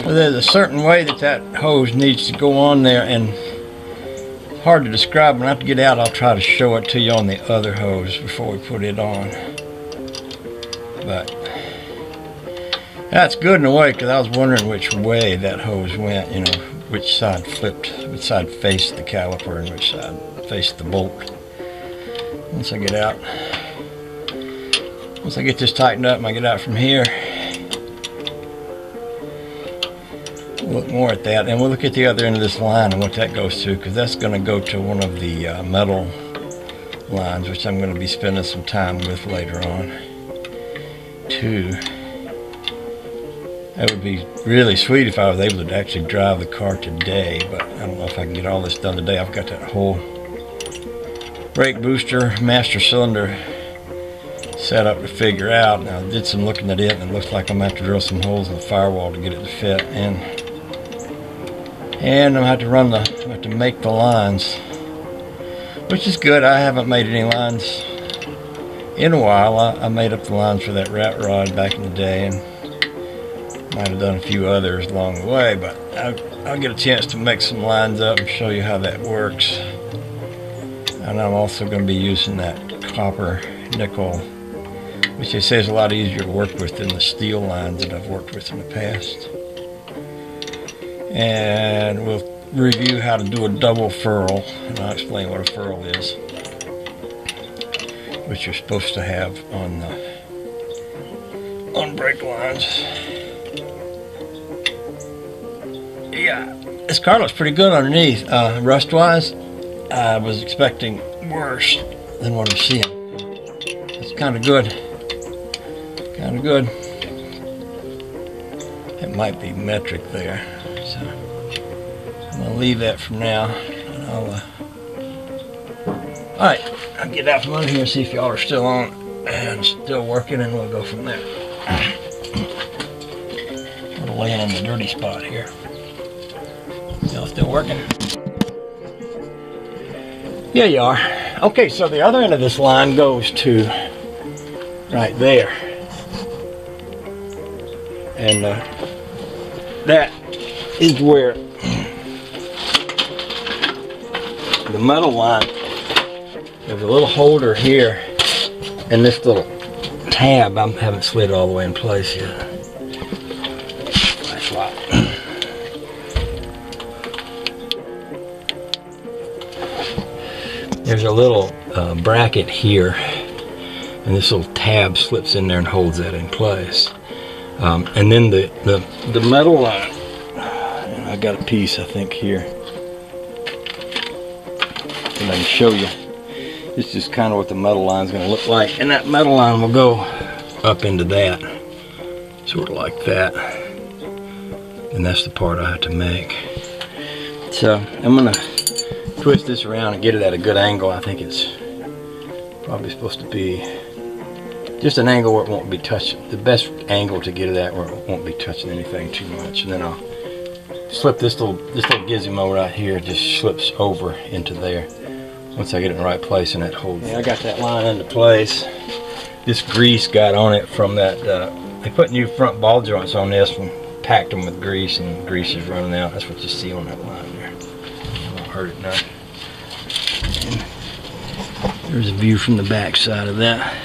Well, there's a certain way that that hose needs to go on there, and hard to describe. When I have to get out, I'll try to show it to you on the other hose before we put it on. But that's good in a way, because I was wondering which way that hose went, you know, which side flipped, which side faced the caliper and which side faced the bolt. Once I get out, once I get this tightened up and I get out from here, we'll look more at that, and we'll look at the other end of this line and what that goes to, because that's going to go to one of the metal lines, which I'm going to be spending some time with later on too. That would be really sweet if I was able to actually drive the car today, but I don't know if I can get all this done today. I've got that whole brake booster, master cylinder set up to figure out. Now I did some looking at it, and it looks like I'm going to have to drill some holes in the firewall to get it to fit. And I'm going to have to make the lines, which is good. I haven't made any lines in a while. I made up the lines for that rat rod back in the day, and might have done a few others along the way, but I'll get a chance to make some lines up and show you how that works. And I'm also going to be using that copper nickel, which they say is a lot easier to work with than the steel lines that I've worked with in the past. And we'll review how to do a double furl, and I'll explain what a furl is, which you're supposed to have on brake lines. Yeah, this car looks pretty good underneath. Rust-wise, I was expecting worse than what I'm seeing. It's kind of good. Kind of good. It might be metric there, so I'm gonna leave that for now. And all right, I'll get out from under here and see if y'all are still on and still working, and we'll go from there. We're laying in the dirty spot here. Y'all still working? Yeah, you are. Okay, so the other end of this line goes to right there. And that is where the metal line, there's a little holder here, and this little tab, I haven't slid it all the way in place yet. That's right. There's a little bracket here, and this little tab slips in there and holds that in place. And then the metal line, and I got a piece I think here that I can show you. This is kind of what the metal line is going to look like, and that metal line will go up into that, sort of like that, and that's the part I have to make. So I'm going to twist this around and get it at a good angle. I think it's probably supposed to be just an angle where it won't be touching, the best angle to get it at where it won't be touching anything too much. And then I'll slip this little gizmo right here, just slips over into there once I get it in the right place, and that holds. Yeah, I got that line into place. This grease got on it from that, they put new front ball joints on this and packed them with grease, and the grease is running out. That's what you see on that line there. I won't hurt it now. And there's a view from the back side of that.